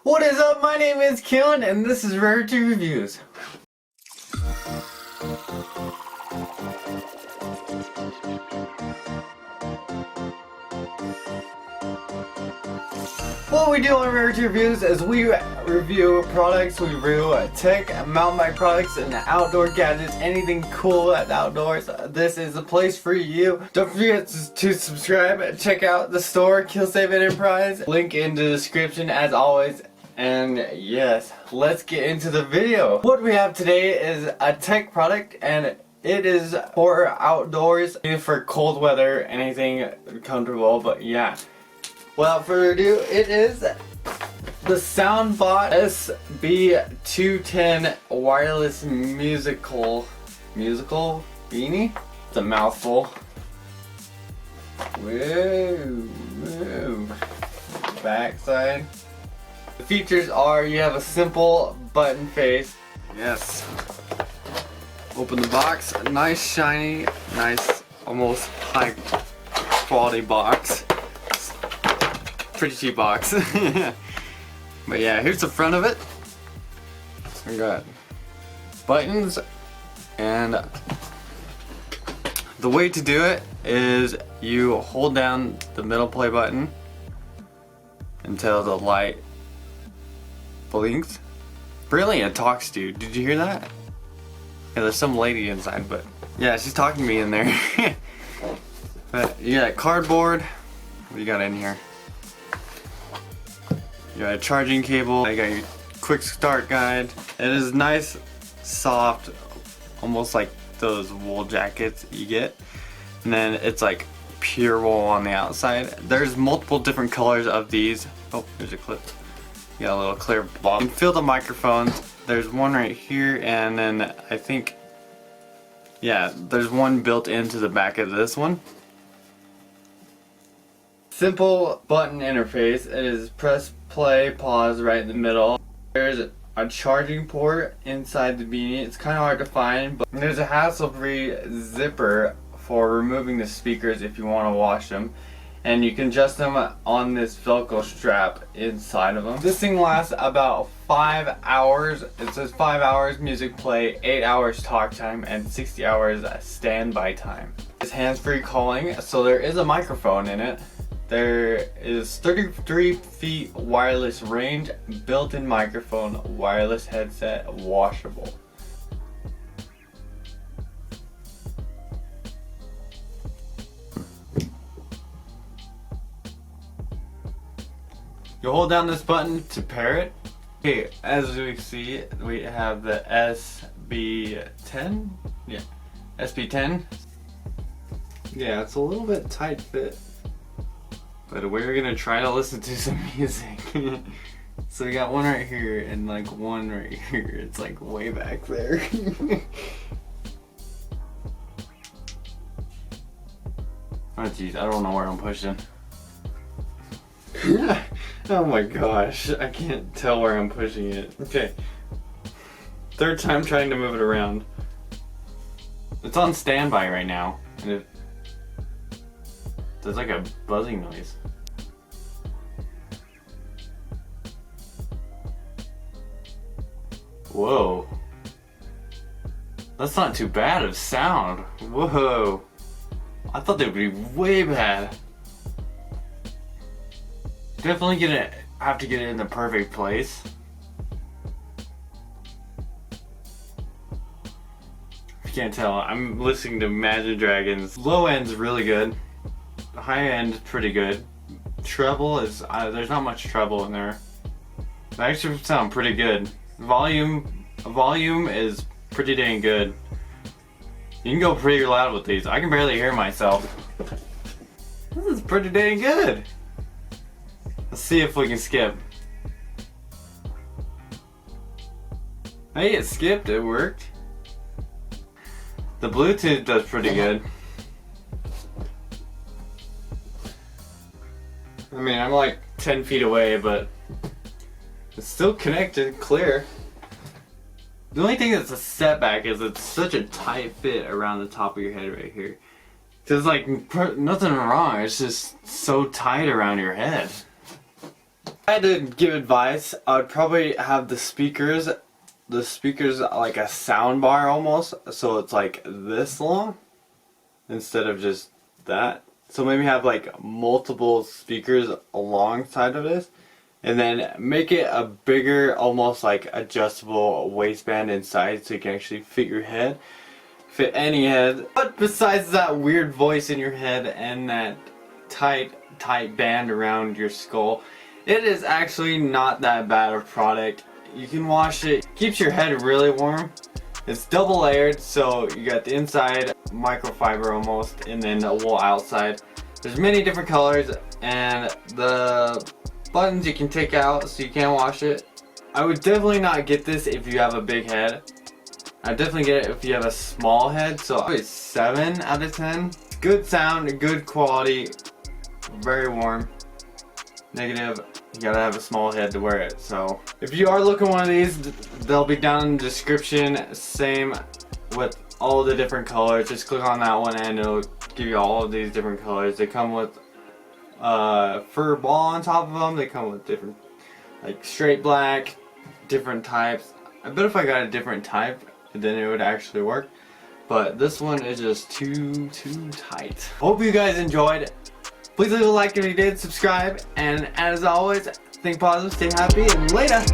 What is up? My name is Keelan and this is Rarity Reviews. What we do on Rarity Reviews is we review products, we review tech, mountain bike products, and outdoor gadgets, anything cool at the outdoors. This is the place for you. Don't forget to subscribe, check out the store, Kill Save Enterprise, link in the description as always. And yes, let's get into the video. What we have today is a tech product, and it is for outdoors, for cold weather, anything comfortable, but yeah. Without further ado, it is the SoundBot SB210 wireless musical Beenie. It's a mouthful. Whoa. Backside. The features are you have a simple button face. Yes. Open the box. A nice shiny, nice, almost high quality box. Pretty cheap box. But yeah, here's the front of it. We got buttons, and the way to do it is you hold down the middle play button until the light blinks. Brilliant, talks to you. Did you hear that? Yeah, there's some lady inside, but yeah, she's talking to me in there. But you got cardboard. What do you got in here? You got a charging cable. I got your quick start guide. It is nice, soft, almost like those wool jackets you get. And then it's like pure wool on the outside. There's multiple different colors of these. Oh, there's a clip. You got a little clear block. You can feel the microphones. There's one right here, and then I think, yeah, there's one built into the back of this one. Simple button interface. It is press play, pause right in the middle. There's a charging port inside the Beenie. It's kind of hard to find, but there's a hassle-free zipper for removing the speakers if you want to wash them. And you can adjust them on this Velcro strap inside of them. This thing lasts about 5 hours. It says 5 hours music play, 8 hours talk time, and 60 hours standby time. It's hands-free calling, so there is a microphone in it. There is 33 feet wireless range, built-in microphone, wireless headset, washable. You hold down this button to pair it. Okay, as we see, we have the SB10. Yeah, SB10. Yeah, it's a little bit tight fit. But we're gonna try to listen to some music. So we got one right here and like one right here. It's like way back there. Oh jeez, I don't know where I'm pushing. Oh my gosh, I can't tell where I'm pushing it. Okay. Third time trying to move it around. It's on standby right now. And there's like a buzzing noise. Whoa. That's not too bad of sound. Whoa. I thought they would be way bad. Definitely have to get it in the perfect place. If you can't tell, I'm listening to Imagine Dragons. Low end's really good. High end pretty good. Treble is there's not much treble in there. They actually sound pretty good. Volume is pretty dang good. You can go pretty loud with these. I can barely hear myself. This is pretty dang good. Let's see if we can skip. Hey, it skipped. It worked. The Bluetooth does pretty good. I mean, I'm like 10 feet away, but it's still connected, clear. The only thing that's a setback is it's such a tight fit around the top of your head right here. There's like nothing wrong, it's just so tight around your head. I had to give advice, I would probably have the speakers like a sound bar almost, so it's like this long instead of just that. So maybe have like multiple speakers alongside of this, and then make it a bigger, almost like adjustable waistband inside, so you can actually fit your head, fit any head. But besides that weird voice in your head and that tight band around your skull, it is actually not that bad of a product. You can wash it, keeps your head really warm. It's double layered, so you got the inside microfiber almost, and then the wool outside. There's many different colors, and the buttons you can take out so you can wash it. I would definitely not get this if you have a big head. I'd definitely get it if you have a small head, so probably 7 out of 10. Good sound, good quality, very warm. Negative, you gotta have a small head to wear it. So if you are looking one of these, they'll be down in the description. Same with all the different colors. Just click on that one and it'll give you all of these different colors. They come with fur ball on top of them. They come with different, like straight black, different types. I bet if I got a different type, then it would actually work. But this one is just too tight. Hope you guys enjoyed. Please leave a like if you did, subscribe, and as always, think positive, stay happy, and later!